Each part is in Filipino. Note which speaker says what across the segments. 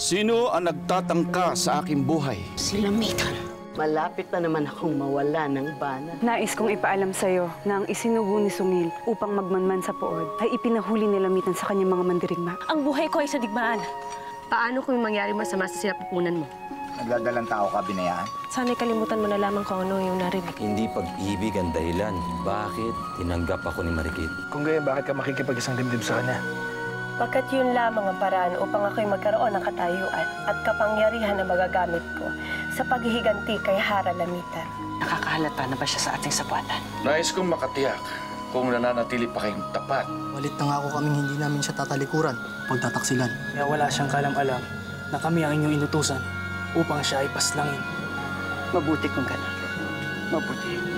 Speaker 1: Sino ang nagtatangka sa aking buhay?
Speaker 2: Si Lamitan. Malapit na naman akong mawala ng bana.
Speaker 3: Nais kong ipaalam sa'yo na ang isinugo ni Sungil upang magmanman sa pood ay ipinahuli ni Lamitan sa kanyang mga mandirigma.
Speaker 4: Ang buhay ko ay sa digmaan. Paano kung mangyari masama sa sinapupunan mo?
Speaker 5: Nagdadalang tao ka, binayaan?
Speaker 4: Sana'y kalimutan mo na lamang kung ano yung narinig.
Speaker 6: Hindi pag-ibig ang dahilan. Bakit tinanggap ako ni Marikit?
Speaker 7: Kung gayon, bakit ka makikipag-isang dibdib sa kanya?
Speaker 4: Pagkat yun lamang ang paraan upang ako'y magkaroon ng katayuan at kapangyarihan na magagamit ko sa paghihiganti kay Hara Lamitan.
Speaker 2: Nakakahalata na ba siya sa ating sapatan?
Speaker 1: Nais kong makatiyak kung nananatili pa kayong tapat.
Speaker 8: Walit na nga ako kaming hindi namin siya tatalikuran, pagtataksilan.
Speaker 7: Kaya wala siyang kalam-alam na kami ang inyong inutusan upang siya ay paslangin.
Speaker 2: Mabuti kung gano'n. Mabuti.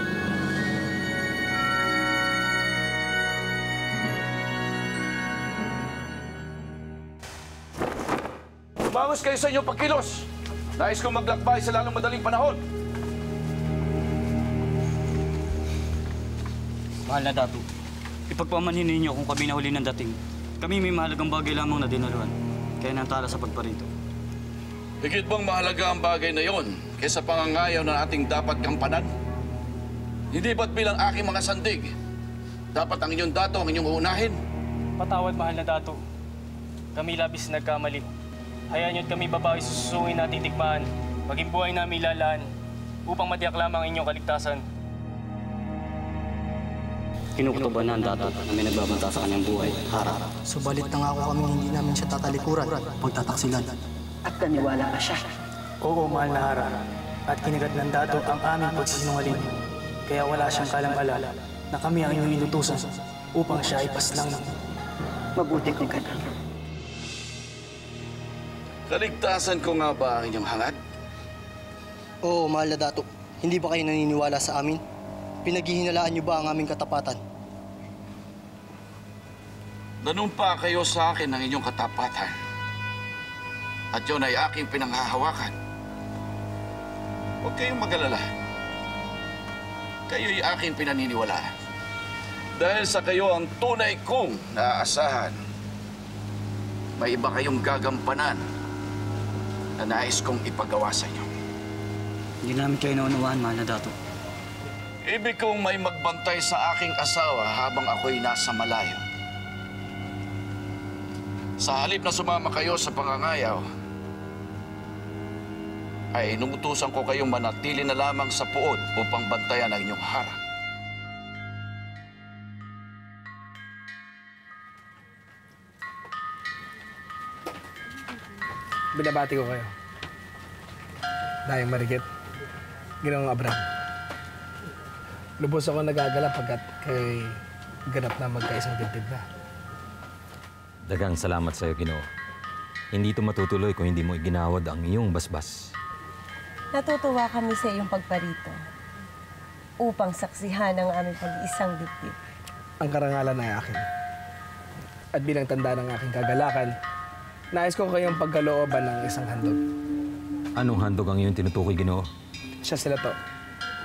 Speaker 1: Umangos kayo sa inyong pagkilos. Nais kong maglakbay sa lalong madaling panahon.
Speaker 9: Mahal na Dato, ipagpamanhin ninyo kung kami nahuli ng dating. Kami may mahalagang bagay lamang na dinaluan, kaya nantala sa pagparito.
Speaker 1: Higit bang mahalaga ang bagay na yon kaysa pangangayaw na ating dapat gampanan? Hindi ba't bilang aking mga sandig, dapat ang inyong dato ang inyong uunahin?
Speaker 7: Patawad, mahal na Dato. Kami labis nagkamali. Hayaan niyo't kami babawi sa susungin na titikmaan, maging buhay namin lalaan, upang matiyak lamang ang inyong kaligtasan.
Speaker 9: Kinukutuban na ang Dato na may nagbabanta sa kanyang buhay, Hara.
Speaker 8: Subalit na nga ako kaming hindi namin siya tatalikuran, pagtataksilan.
Speaker 2: At naniwala ka siya.
Speaker 7: Oo, mahal na Hara. At kinagat ng Dato ang aming pagsisinungaling. Kaya wala siyang kalam-alala na kami ang inyong inutusan upang siya ay paslangin.
Speaker 2: Mabuti kung gano'n.
Speaker 1: Kaligtasan ko nga ba ang inyong hangad?
Speaker 8: Oo, mahal na Dato. Hindi ba kayo naniniwala sa amin? Pinaghihinalaan niyo ba ang aming katapatan?
Speaker 1: Nanumpa kayo sa akin ng inyong katapatan. At yun ay aking pinanghahawakan. Huwag kayong mag-alala. Kayo'y aking pinaniniwalaan. Dahil sa kayo ang tunay kong naaasahan, may iba kayong gagampanan na nais kong ipagawa sa inyo.
Speaker 9: Hindi namin kayo naunawaan, mahal na Dato.
Speaker 1: Ibig kong may magbantay sa aking asawa habang ako'y nasa malayo. Sa halip na sumama kayo sa pangangayaw, ay inuutusan ko kayong manatili na lamang sa puod upang bantayan ang inyong Hara.
Speaker 7: Binabati ko kayo. Dahil Marikit, Ginoong Abraham. Lubos ako nagagala pagkat kay ganap na magkaisang dibdib na.
Speaker 6: Dagang salamat sa'yo, Ginoo. Hindi ito matutuloy kung hindi mo iginawad ang iyong basbas.
Speaker 4: Natutuwa kami sa iyong pagparito upang saksihan ang aming pag-iisang dibdib.
Speaker 7: Ang karangalan ay akin. At bilang tanda ng aking kagalakan, nais ko kayong pagkalooban ng isang handog.
Speaker 6: Anong handog ang iyong tinutukoy, Ginoo?
Speaker 7: Siya sila to.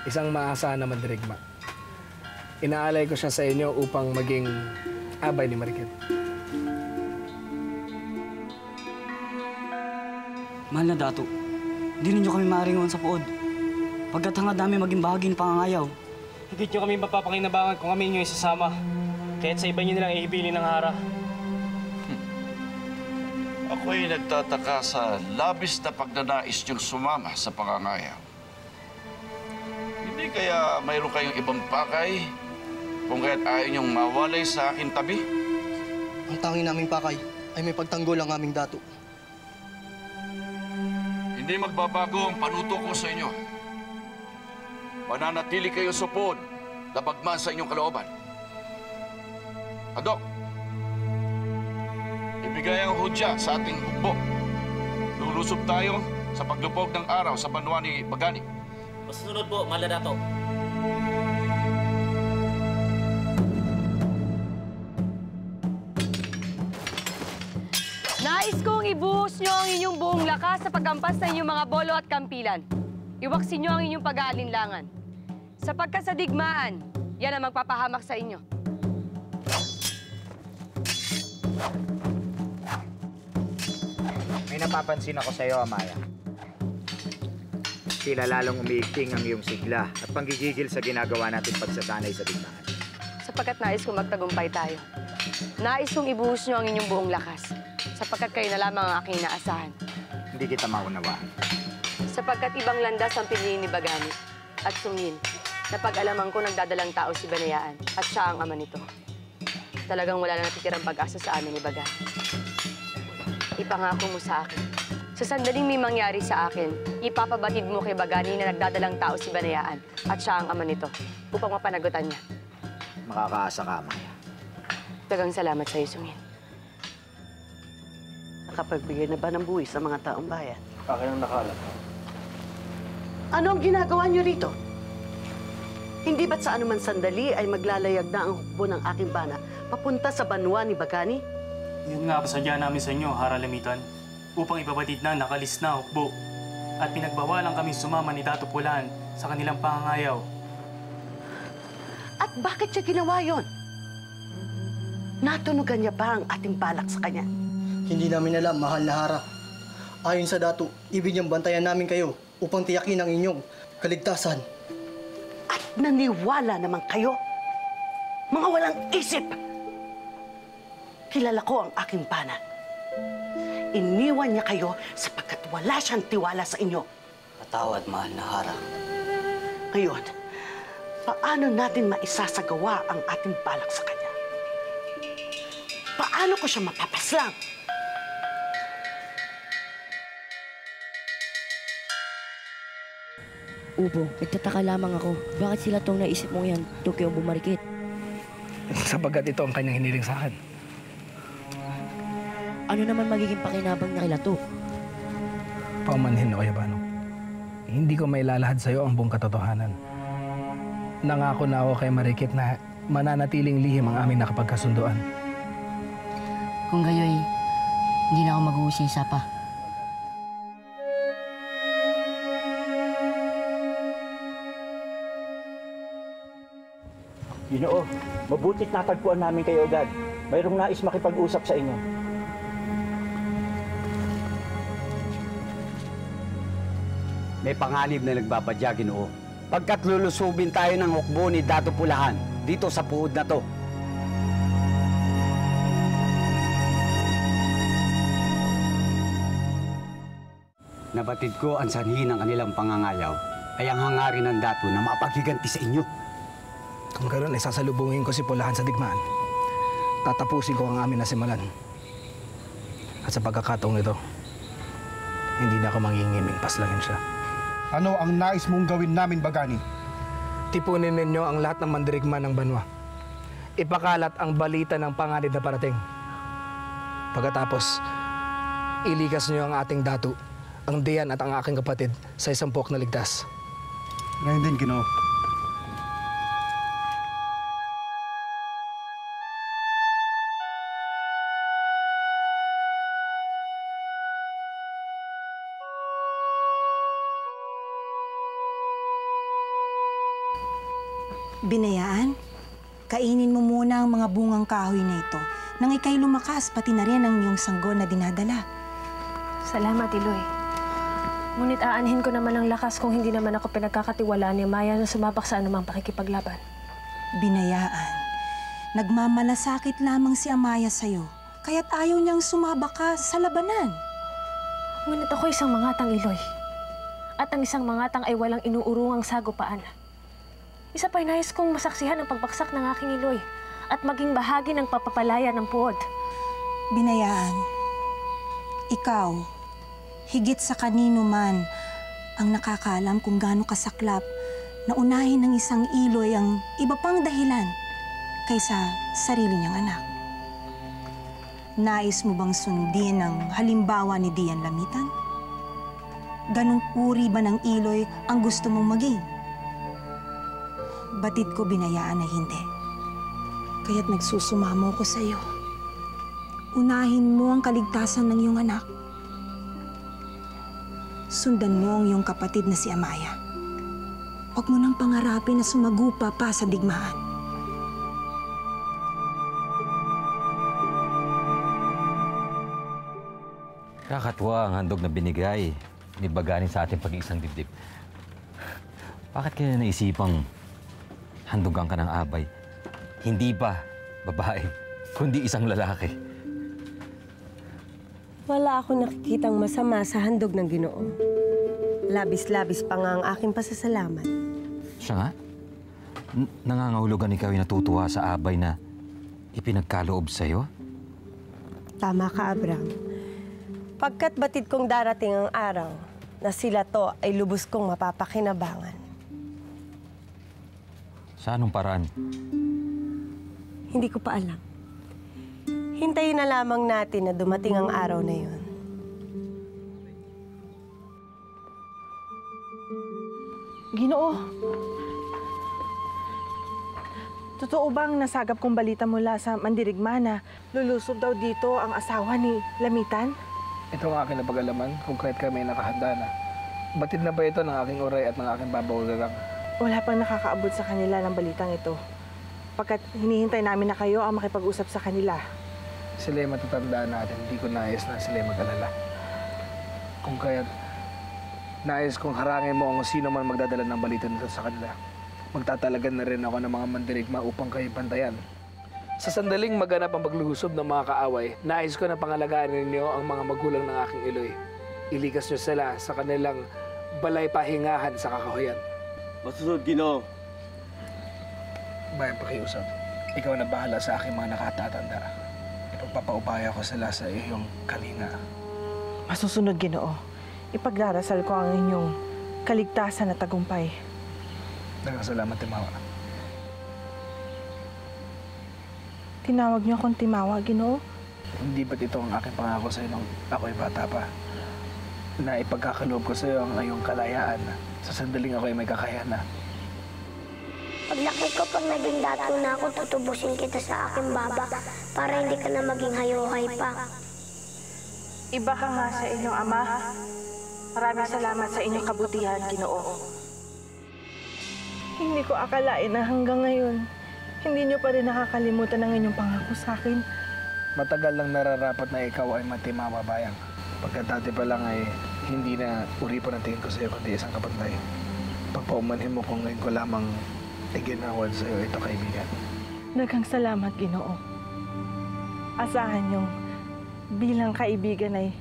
Speaker 7: Isang maasahan na mandirigma. Inaalay ko siya sa inyo upang maging abay ni Marikit.
Speaker 9: Mahal na Dato, hindi ninyo kami maaringon sa pood. Pagkat hangad namin maging bahagi ng pangangayaw.
Speaker 7: Hindi nyo kami mapapakinabangan kung kami inyo isasama. Kaya't sa iba nyo nilang ihibilin ng Hara.
Speaker 1: Ako'y nagtataka sa labis na pagnanais niyong sumama sa pangangayaw. Hindi kaya mayroon kayong ibang pakay kung kaya't ayaw niyong mawalay sa aking tabi?
Speaker 8: Ang tangi naming pakay ay may pagtanggol ang aming Dato.
Speaker 1: Hindi magbabago ang panuto ko sa inyo. Mananatili kayo sa puod, labagman sa inyong kalooban. Adok, ibigay ang hudya sa ating hukbo. Lulusob tayo sa paglupog ng araw sa banwa ni Bagani.
Speaker 9: Masusunod po, mahal na Dato.
Speaker 4: Nais kong ibuhos nyo ang inyong buong lakas sa pagkampas sa inyong mga bolo at kampilan. Iwaksin nyo ang inyong pag-aalinlangan. Sapagkat sa digmaan, yan ang magpapahamak sa inyo.
Speaker 5: May napapansin ako sa'yo, Amaya. Tila lalong umiigting ang iyong sigla at panggigigil sa ginagawa natin pagsasanay sa digmaan.
Speaker 4: Sapagkat nais kong magtagumpay tayo. Nais kong ibuhos niyo ang inyong buong lakas. Sapagkat kayo na lamang ang aking inaasahan.
Speaker 5: Hindi kita maunawaan.
Speaker 4: Sapagkat ibang landas ang pinili ni Bagani at Sungil. Napag-alaman ko nagdadalang tao si Banayaan at siya ang ama nito. Talagang wala na natitirang pag-asa sa amin ni Bagani. Ipangako mo sa akin. Sa sandaling may mangyari sa akin, ipapabatid mo kay Bagani na nagdadalang tao si Banayaan at siya ang ama nito upang mapanagutan niya.
Speaker 5: Makakaasa ka, Amaya.
Speaker 4: Dagang salamat sa iyo, Sungil.
Speaker 2: Nakapagbigay na ba ng buwis sa mga taong bayan?
Speaker 7: Akin ang nakalat.
Speaker 2: Ano ang ginagawa niyo rito? Hindi ba't sa anuman sandali ay maglalayag na ang hukbo ng aking bana papunta sa banwa ni Bagani?
Speaker 7: Yun nga pasadya namin sa inyo, Haralamitan, upang ipabatid na nakalis na hukbo at pinagbawalan kami sumama ni Dato Pulaan sa kanilang pangangayaw.
Speaker 2: At bakit siya ginawa yon? Natunugan niya ba ang ating balak sa kanya?
Speaker 8: Hindi namin alam, mahal na Hara. Ayon sa dato, ibig niyang bantayan namin kayo upang tiyakin ang inyong kaligtasan.
Speaker 2: At naniwala naman kayo? Mga walang isip! Kilala ko ang aking bana. Iniwan niya kayo sapagkat wala siyang tiwala sa inyo.
Speaker 8: Patawad, mahal na Hara.
Speaker 2: Ngayon, paano natin maisasagawa ang ating balak sa kanya? Paano ko siya mapapaslang?
Speaker 10: Ubo, nagtataka lamang ako. Bakit sila tong naisip mong yan, Tokyo bumarikit?
Speaker 11: Sapagkat ito ang kanyang hiniling sa akin.
Speaker 10: Ano naman magiging pakinabang na kila to?
Speaker 11: Paumanhin na, Yabano. Hindi ko may lalahad sa'yo ang buong katotohanan. Nangako na ako kay Marikit na mananatiling lihim ang aming nakapagkasunduan.
Speaker 10: Kung gayoy, hindi na ako mag-uusisa pa.
Speaker 12: Ginoo, mabutit natagpuan namin kayo agad. Mayroong nais makipag-usap sa inyo.
Speaker 13: May panganib na nagbabadya, Ginoo. Pagkat lulusubin tayo ng hukbo ni Dato Pulaan dito sa puod na to. Nabatid ko ang sanhi ng kanilang pangangayaw ay ang hangarin ng Dato na mapaghiganti sa inyo.
Speaker 11: Kung ganoon ay sasalubungin ko si Pulaan sa digmaan. Tatapusin ko ang amin na simulan. At sa pagkakataong ito, hindi na ako mangingiming paslangin siya.
Speaker 14: Ano ang nais mong gawin namin, Bagani?
Speaker 11: Tipunin ninyo ang lahat ng mandirigma ng banwa. Ipakalat ang balita ng panganib na parating. Pagkatapos, ilikas niyo ang ating Dato, ang Diyan at ang aking kapatid sa isang pok na ligtas.
Speaker 14: Ngayon din, Ginoo.
Speaker 15: Binayaan, kainin mo muna ang mga bungang kahoy na ito nang ikay lumakas pati na rin ang iyong sanggol na dinadala.
Speaker 16: Salamat, Iloy. Ngunit aanhin ko naman ang lakas kung hindi naman ako pinagkakatiwalaan ni Maya na sumabak sa anumang pakikipaglaban.
Speaker 15: Binayaan, nagmamalasakit lamang si Amaya sa'yo, kaya't ayaw niyang sumabak ka sa labanan.
Speaker 16: Ngunit ako isang mangatang, Iloy. At ang isang mangatang ay walang inuurungang sagupaan. Isa pa'y nais kong masaksihan ang pagbaksak ng aking Iloy at maging bahagi ng papapalaya ng puod.
Speaker 15: Binayaan, ikaw, higit sa kanino man, ang nakakaalam kung gaano kasaklap na unahin ng isang Iloy ang iba pang dahilan kaysa sarili niyang anak. Nais mo bang sundin ang halimbawa ni Dian Lamitan? Ganong uri ba ng Iloy ang gusto mong maging? Batid ko, Binayaan, na hindi. Kaya't nagsusumamo ko sa iyo. Unahin mo ang kaligtasan ng iyong anak. Sundan mo ang iyong kapatid na si Amaya. Huwag mo nang pangarapin na sumagupa pa sa digmaan.
Speaker 6: Kakatwa ang handog na binigay ni Bagani sa ating pag-iisang dibdib. Bakit kaya naisipang handugan ka ng abay? Hindi ba babae, kundi isang lalaki?
Speaker 17: Wala akong nakikitang masama sa handog ng Ginoo. Labis-labis pa nga ang aking pasasalamat.
Speaker 6: Siya nga? Nangangahulugan ikaw ay natutuwa sa abay na ipinagkaloob sa'yo?
Speaker 17: Tama ka, Abraham. Pagkat batid kong darating ang araw na sila to ay lubos kong mapapakinabangan.
Speaker 6: Sa anong paraan?
Speaker 17: Hindi ko pa alam. Hintayin na lamang natin na dumating ang araw na yun.
Speaker 18: Ginoo, totoo bang nasagap kong balita mula sa mandirigma na lulusob daw dito ang asawa ni Lamitan?
Speaker 11: Ito ang aking napag-alaman kung kahit kami nakahanda na. Batid na ba ito ng aking oray at ng aking babawagagang?
Speaker 18: Wala pang nakakaabot sa kanila ng balitang ito. Pagkat hinihintay namin na kayo ang makipag-usap sa kanila.
Speaker 11: Sila ay matatandaan natin. Hindi ko nais na sila ay mag-alala. Kung kaya nais kong harangin mo kung sino man magdadala ng balita nito sa kanila. Magtatalagan na rin ako ng mga mandirigma upang kayo bantayan. Sa sandaling maganap ang paglusob ng mga kaaway, nais ko na pangalagaan ninyo ang mga magulang ng aking Iloy. Ilikas nyo sila sa kanilang balay pahingahan sa kakahuyan.
Speaker 19: Masusunod, Ginoo.
Speaker 11: Bayan pakiusap, ikaw na bahala sa aking mga nakatatanda. Ipagpapaubaya ko sila sa iyong kalinga.
Speaker 18: Masusunod, Ginoo. Ipagdarasal ko ang inyong kaligtasan at tagumpay.
Speaker 11: Nagkasalamat, Timawa.
Speaker 18: Tinawag niyo akong Timawa, Ginoo?
Speaker 11: Hindi ba't ito ang aking pangako sa iyo nung ako'y bata pa? Na ipagkakaloob ko sa iyo ang iyong kalayaan. Sa sandaling ako'y may kakayahan na.
Speaker 20: Paglaki ko, pag naging dato na ako, tutubusin kita sa aking baba para hindi ka na maging hayuhay pa.
Speaker 18: Iba ka nga sa inyong ama. Maraming salamat sa inyong kabutihan, Ginoo. Hindi ko akalain na hanggang ngayon, hindi niyo pa rin nakakalimutan ang inyong pangako sa akin.
Speaker 11: Matagal lang nararapat na ikaw ay matimawa, Bayang. Pagkat dati pa lang ay hindi na uri pa ng tingin ko sa iyo kundi isang kapatay. Pagpaumanhin mo kung ngayon ko lamang iginawad sa iyo ito, kaibigan.
Speaker 18: Daghang salamat, Ginoo. Asahan niyong bilang kaibigan ay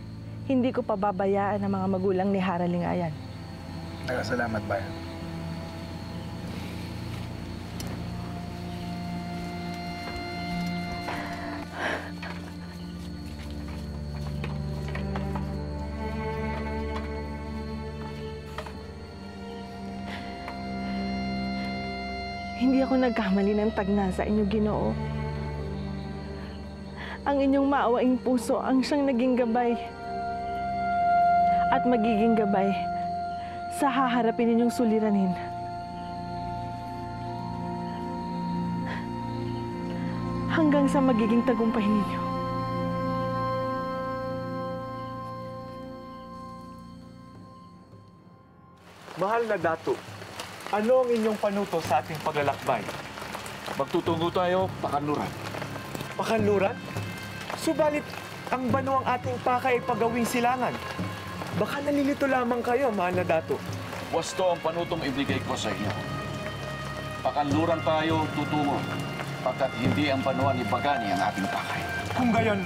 Speaker 18: hindi ko pababayaan ang mga magulang ni Haralingayan.
Speaker 11: Nagkasalamat, Bayan.
Speaker 18: Hindi ako nagkamali ng tagna sa inyo, Ginoo. Ang inyong maawaing puso ang siyang naging gabay at magiging gabay sa haharapin ninyong suliranin. Hanggang sa magiging tagumpay ninyo.
Speaker 21: Mahal na Dato, ano ang inyong panuto sa ating paglalakbay?
Speaker 1: Magtutungo tayo, Pakanluran.
Speaker 21: Pakanluran? Subalit, ang banwang ating pakay ay pagawing silangan. Baka nalilito lamang kayo, mahal na Dato.
Speaker 1: Wasto ang panutong ibigay ko sa inyo. Pakanluran tayo tutungo, pagkat hindi ang banwa ni Bagani ang ating pakay.
Speaker 21: Kung gayon,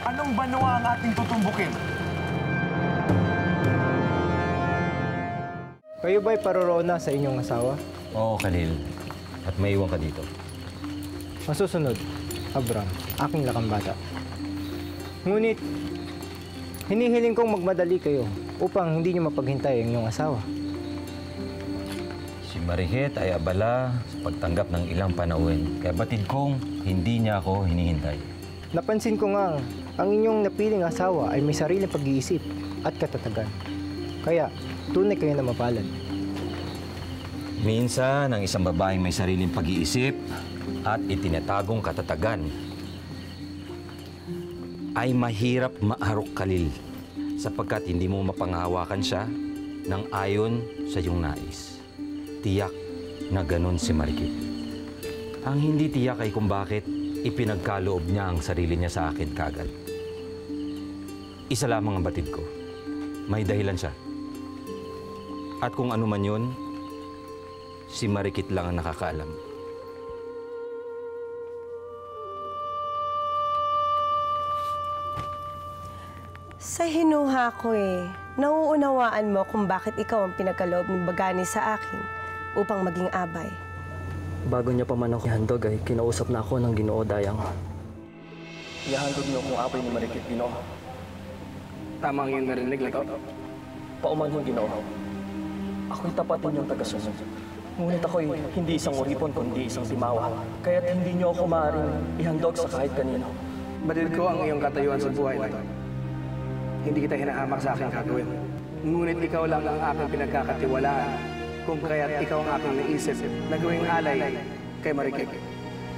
Speaker 21: anong banwa ang ating tutumbukin?
Speaker 22: Kayo ba'y paroroon na sa inyong asawa?
Speaker 6: Oo, Khalil. At may iwan ka dito.
Speaker 22: Masusunod, Abram, aking lakambata. Ngunit, hinihiling kong magmadali kayo upang hindi niyo mapaghintay ang inyong asawa.
Speaker 6: Si Marihet ay abala sa pagtanggap ng ilang panauhin. Kaya batid kong hindi niya ako hinihintay.
Speaker 22: Napansin ko nga ang inyong napiling asawa ay may sariling pag-iisip at katatagan. Kaya, tunay kayo na mapalad.
Speaker 6: Minsan, ang isang babaeng may sariling pag-iisip at itinatagong katatagan ay mahirap maharok, Khalil, sapagkat hindi mo mapanghawakan siya ng ayon sa iyong nais. Tiyak na ganun si Marikit. Ang hindi tiyak ay kung bakit ipinagkaloob niya ang sarili niya sa akin kagad. Isa lamang ang batid ko. May dahilan siya. At kung ano man yun, si Marikit lang ang nakakaalam.
Speaker 17: Sa hinuha ko nauunawaan mo kung bakit ikaw ang pinagkaloob ng Bagani sa akin upang maging abay.
Speaker 3: Bago niya pa man ako handog ay kinausap na ako ng Ginoo Dayang.
Speaker 22: Ihandog niyo kung abay ni Marikit, Ginoo. Tama ang iyong narinig, Lato.
Speaker 3: Paumanhin, Ginoo. Ako'y tapat ninyong tagasunod. Ngunit ako'y hindi isang uripon kundi isang timawa. Kaya't hindi niyo ako maaaring ihandog sa kahit kanino.
Speaker 11: Batid ko ang iyong katayuan sa buhay na ito. Hindi kita hinahamak sa aking gagawin. Ngunit ikaw lang ang aking pinagkakatiwalaan kung kaya't ikaw ang aking naisip na gawing alay kay Marikit.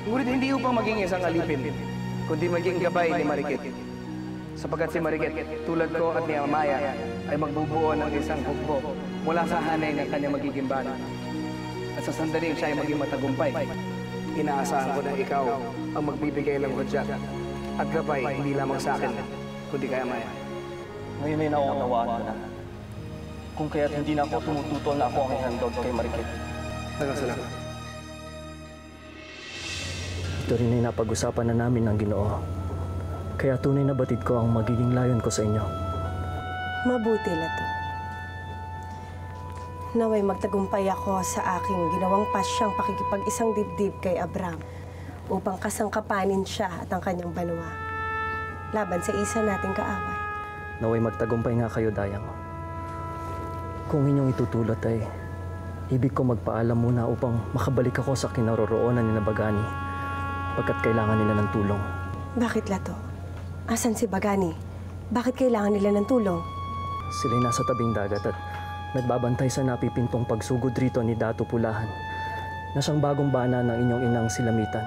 Speaker 11: Ngunit hindi upang maging isang alipin, kundi maging gabay ni Marikit. Sapagkat si Marikit, tulad ko at ni Amaya, ay magbubuo ng isang hukbo mula sa hanay ng kanyang magiging bana. At sa sandaling siya ay maging matagumpay, inaasahan ko na ikaw ang magbibigay ng hudya at gabay hindi lamang sa akin, kundi kay Amaya.
Speaker 3: Ngayon ay nauunawaan ko na. Kung kaya't hindi na ako tumututol na ako ang ihandog kay Marikit.
Speaker 11: Salamat.
Speaker 3: Ito rin ay napag-usapan na namin ng Ginoo. Kaya tunay na batid ko ang magiging layon ko sa inyo.
Speaker 17: Mabuti, Lato. Naway magtagumpay ako sa aking ginawang pasyang pakikipag-isang dibdib kay Abram upang kasangkapanin siya at ang kanyang banwa laban sa isa nating kaaway.
Speaker 3: Naway magtagumpay nga kayo, Dayang. Kung inyong itutulot ay ibig ko magpaalam muna upang makabalik ako sa kinaroroonan ni Bagani pagkat kailangan nila ng tulong.
Speaker 17: Bakit, Lato? Asan si Bagani? Bakit kailangan nila ng tulong?
Speaker 3: Sila'y nasa tabing dagat at nagbabantay sa napipintong pagsugod rito ni Dato Pulahan na siyang bagong bana ng inyong inang Silamitan.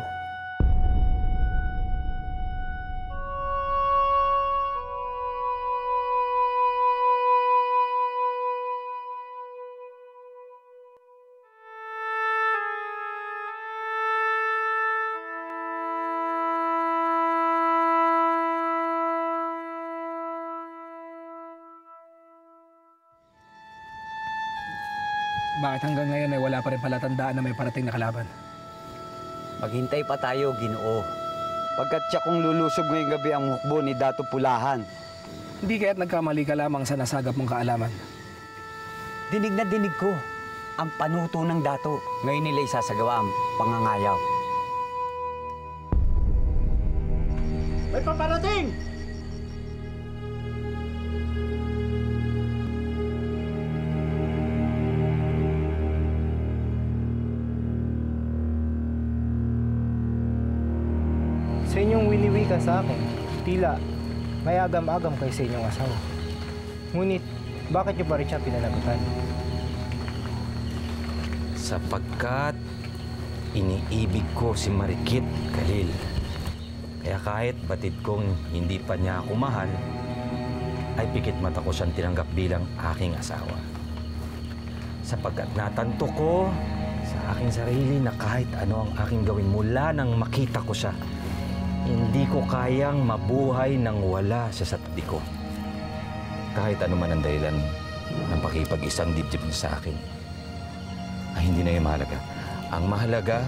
Speaker 11: Bakit hanggang ngayon ay wala pa rin palatandaan na may parating na kalaban?
Speaker 13: Maghintay pa tayo, Ginoo. Pagkat siya kung lulusob ngayong gabi ang hukbo ni Dato Pulahan.
Speaker 11: Hindi kaya't nagkamali ka lamang sa nasagap mong kaalaman.
Speaker 13: Dinig na dinig ko ang panuto ng Dato. Ngayon nila isasagawa ang pangangayaw.
Speaker 8: May paparating!
Speaker 22: Sa inyong winiwika sa akin, tila may agam-agam kayo sa inyong asawa. Ngunit, bakit niyo pa rin siya pinanagutan?
Speaker 6: Sapagkat iniibig ko si Marikit, Khalil. Kaya kahit batid kong hindi pa niya ako mahal, ay pikit mata ko siyang tinanggap bilang aking asawa. Sapagkat natanto ko sa aking sarili na kahit ano ang aking gawin mula nang makita ko siya, hindi ko kayang mabuhay nang wala siya sa tabi ko. Kahit ano man ang dahilan ng pakipag-isang dibdib niya sa akin, ay hindi na yung mahalaga. Ang mahalaga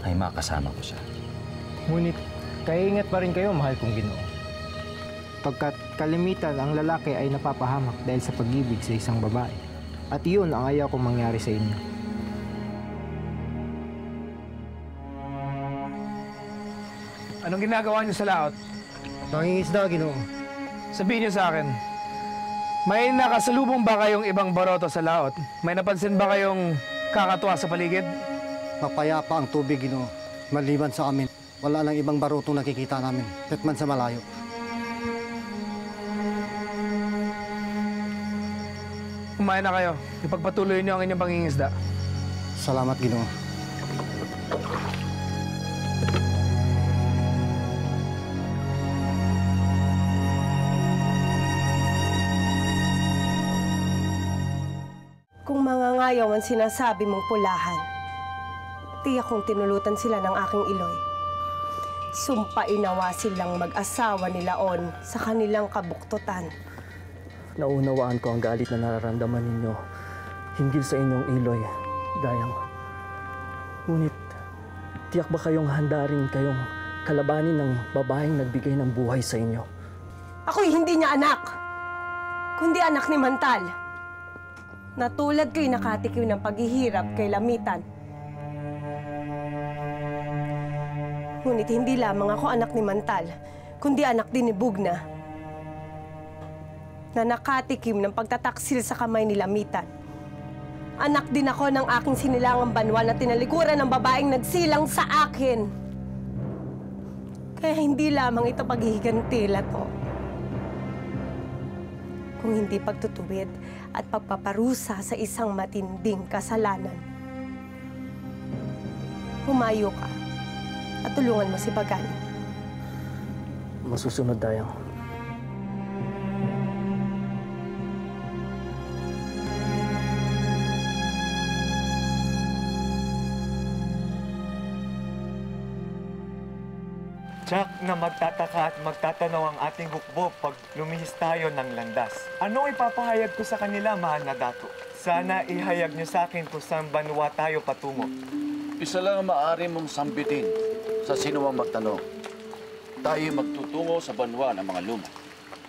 Speaker 6: ay makasama ko siya.
Speaker 22: Ngunit, kaya ingat pa rin kayo, mahal kong Ginoo. Pagkat kalimitan ang lalaki ay napapahamak dahil sa pag-ibig sa isang babae. At iyon ang ayaw kong mangyari sa inyo.
Speaker 11: Anong ginagawa niyo sa laot?
Speaker 22: Nangingisda, Ginoo.
Speaker 11: Sabihin niyo sa akin, may nakasalubong ba kayong ibang baroto sa laot? May napansin ba kayong kakatuwa sa paligid?
Speaker 14: Mapayapa ang tubig, Ginoo. Maliban sa amin, wala nang ibang barutong nakikita namin, kahit man sa malayo.
Speaker 11: Kumain na kayo. Ipagpatuloy niyo ang inyong pangingisda.
Speaker 14: Salamat, Ginoo.
Speaker 17: Kung mangangayaw ang sinasabi mong Pulahan, tiyak kong tinulutan sila ng aking iloy. Sumpainawa silang mag-asawa ni Laon sa kanilang kabuktutan.
Speaker 3: Naunawaan ko ang galit na nararamdaman ninyo hinggil sa inyong Iloy, Dayang. Ngunit, tiyak ba kayong handa rin kayong kalabanin ng babaeng nagbigay ng buhay sa inyo?
Speaker 17: Ako'y hindi niya anak, kundi anak ni Mantal. Natulad ko'y nakatikim ng paghihirap kay Lamitan. Ngunit hindi lamang ako anak ni Mantal, kundi anak din ni Bugna, na nakatikim ng pagtataksil sa kamay ni Lamitan. Anak din ako ng aking sinilangang banwa na tinalikuran ng babaeng nagsilang sa akin. Kaya hindi lamang ito paghihigantila ko, kung hindi pagtutuwid at pagpaparusa sa isang matinding kasalanan. Humayo ka at tulungan mo si Bagani.
Speaker 3: Masusunod, Dayang.
Speaker 21: Jack, na magtataka at magtatanaw ang ating hukbo pag lumihis tayo ng landas. Anong ipapahayag ko sa kanila, mahal na dato? Sana ihayag niyo sa akin kung saan banwa tayo patungo.
Speaker 1: Isa lang ang maaari mong sambitin sa sino mang magtanong. Tayo magtutungo sa banwa ng mga luma.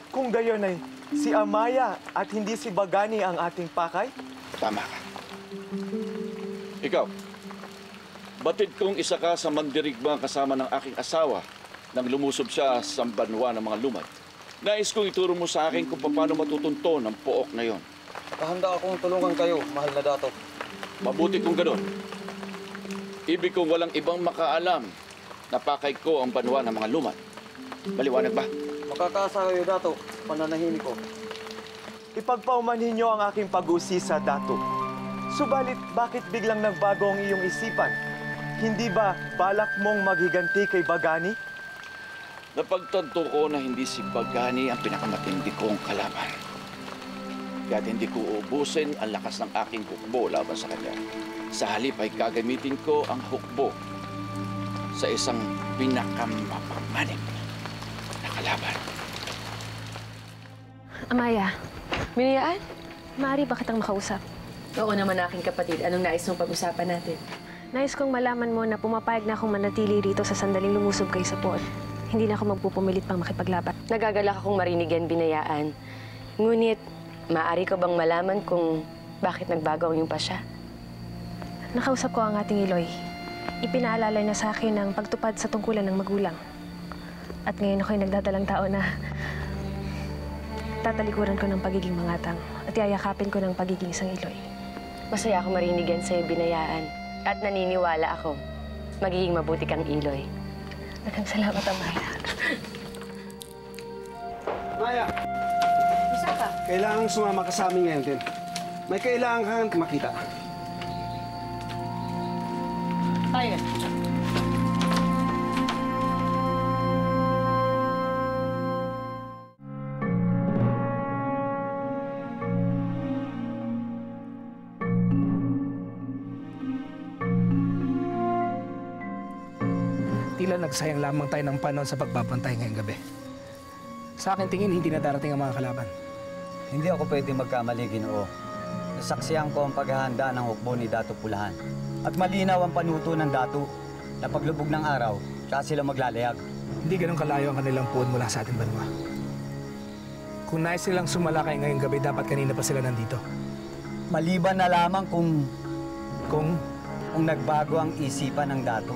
Speaker 21: Kung gayon ay si Amaya at hindi si Bagani ang ating pakay?
Speaker 1: Tama ka. Ikaw, batid kong isa ka sa mandirigma kasama ng aking asawa nang lumusob siya sa banwa ng mga lumad. Nais kong ituro mo sa akin kung paano matutunto ng pook na yon.
Speaker 22: Handa akong tulungan kayo, mahal na dato.
Speaker 1: Mabuti kung gano'n. Ibig kong walang ibang makaalam na pakay ko ang banwa ng mga lumad. Maliwanag ba?
Speaker 22: Makakaasa kayo, dato. Pananahimik ko.
Speaker 21: Ipagpaumanhin niyo ang aking pag-usisa, dato. Subalit, bakit biglang nagbago ang iyong isipan? Hindi ba balak mong maghiganti kay Bagani?
Speaker 1: Napagtanto ko na hindi si Bagani ang pinakamatindi kong kalaban. Kaya't hindi ko uubusin ang lakas ng aking hukbo laban sa kanya. Sa halip ay gagamitin ko ang hukbo sa isang pinakamapanganib na kalaban.
Speaker 16: Amaya, Binayaan, maaari ba kitang makausap?
Speaker 4: Oo naman, aking kapatid. Anong nais mong pag-usapan natin?
Speaker 16: Nais kong malaman mo na pumapayag na akong manatili rito sa sandaling lumusob kay sa Paul. Hindi na ako magpupumilit pang makipaglaban.
Speaker 4: Nagagalak akong marinig yan, Binayaan. Ngunit, maaari ko bang malaman kung bakit nagbago ang iyong pasya?
Speaker 16: Nakausap ko ang ating Iloy. Ipinaalala niya sa akin ang pagtupad sa tungkulan ng magulang. At ngayon ako'y nagdadalang tao na tatalikuran ko ng pagiging mangatang at yayakapin ko ng pagiging isang Iloy.
Speaker 4: Masaya ako marinig yan sa'yo, Binayaan. At naniniwala ako, magiging mabuti kang Iloy.
Speaker 16: Maraming salamat, Amaya.
Speaker 9: Maya!
Speaker 4: Isa ka?
Speaker 9: Kailangan sumama ka sa amin ngayon din. May kailangan kang makita.
Speaker 4: Tayo.
Speaker 11: Tila nagsayang lamang tayo ng panahon sa pagbabantay ngayong gabi. Sa akin tingin, hindi na darating ang mga kalaban.
Speaker 13: Hindi ako pwede magkamali, Ginoo. Nasaksihan ko ang paghahanda ng hukbo ni Dato Pulahan. At malinaw ang panuto ng Dato na paglubog ng araw, tsaka sila maglalayag.
Speaker 11: Hindi ganun kalayo ang kanilang puon mula sa ating banwa. Kung nais silang sumalakay ngayong gabi, dapat kanina pa sila nandito.
Speaker 13: Maliban na lamang kung nagbago ang isipan ng Dato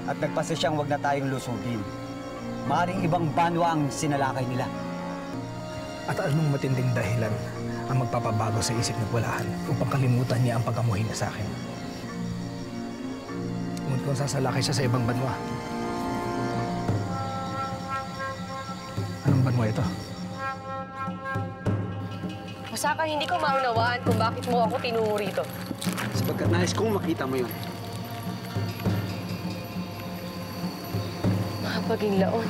Speaker 13: at nagpasa siyang wag na tayong lusubin. Maaring ibang banwa ang sinalakay nila.
Speaker 11: At anong matinding dahilan ang magpapabago sa isip ng Pulahan upang kalimutan niya ang pag-amuhin niya sa akin? Ngunit kung sasalakay siya sa ibang banwa, anong banwa ito?
Speaker 4: Masaka, hindi ko maunawaan kung bakit mo ako tinungo rito.
Speaker 9: Sapagkat nais kong makita mo yun.
Speaker 4: Paging Laon.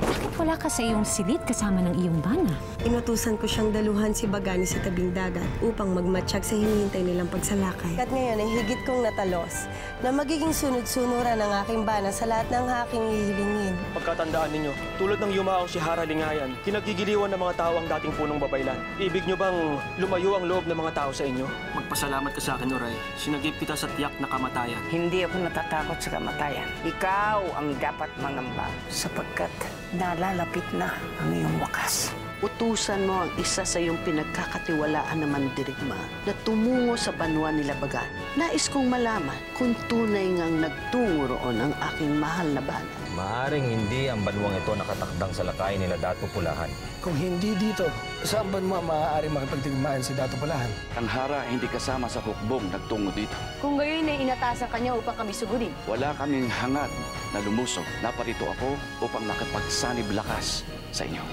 Speaker 16: Bakit
Speaker 5: wala ka sa iyong silid kasama ng iyong bana?
Speaker 17: Inutusan ko siyang daluhan si Bagani sa tabing dagat upang magmatsyag sa hinihintay nilang pagsalakay. At ngayon ay higit kong natalos na magiging sunod-sunuran ang aking bana sa lahat ng aking hihilingin.
Speaker 7: Pagkatandaan ninyo, tulad ng yumaong si Haralingayan, kinagigiliwan ng mga tao ang dating punong babaylan. Ibig nyo bang lumayo ang loob ng mga tao sa inyo? Magpasalamat ka sa akin, Oray. Sinagip kita sa tiyak na kamatayan.
Speaker 19: Hindi ako natatakot sa kamatayan. Ikaw ang dapat mangamba sapagkat nalalapit na ang iyong wakas.
Speaker 2: Utusan mo ang isa sa iyong pinagkakatiwalaan na mandirigma na tumungo sa banwa nila Bagani. Nais kong malaman kung tunay ngang nagtungo roon ang aking mahal na bana.
Speaker 6: Maaring hindi ang banwang ito nakatakdang sa lakay nila Dato Pulahan.
Speaker 11: Kung hindi dito, saan banwa maaaring makipagdigmaan si Dato Pulahan?
Speaker 1: Ang Hara hindi kasama sa hukbong nagtungo dito.
Speaker 4: Kung gayon ay inatasan kanya upang kami sugurin.
Speaker 1: Wala kaming hangad na lumusog. Naparito ako upang makipagsanib lakas sa inyo.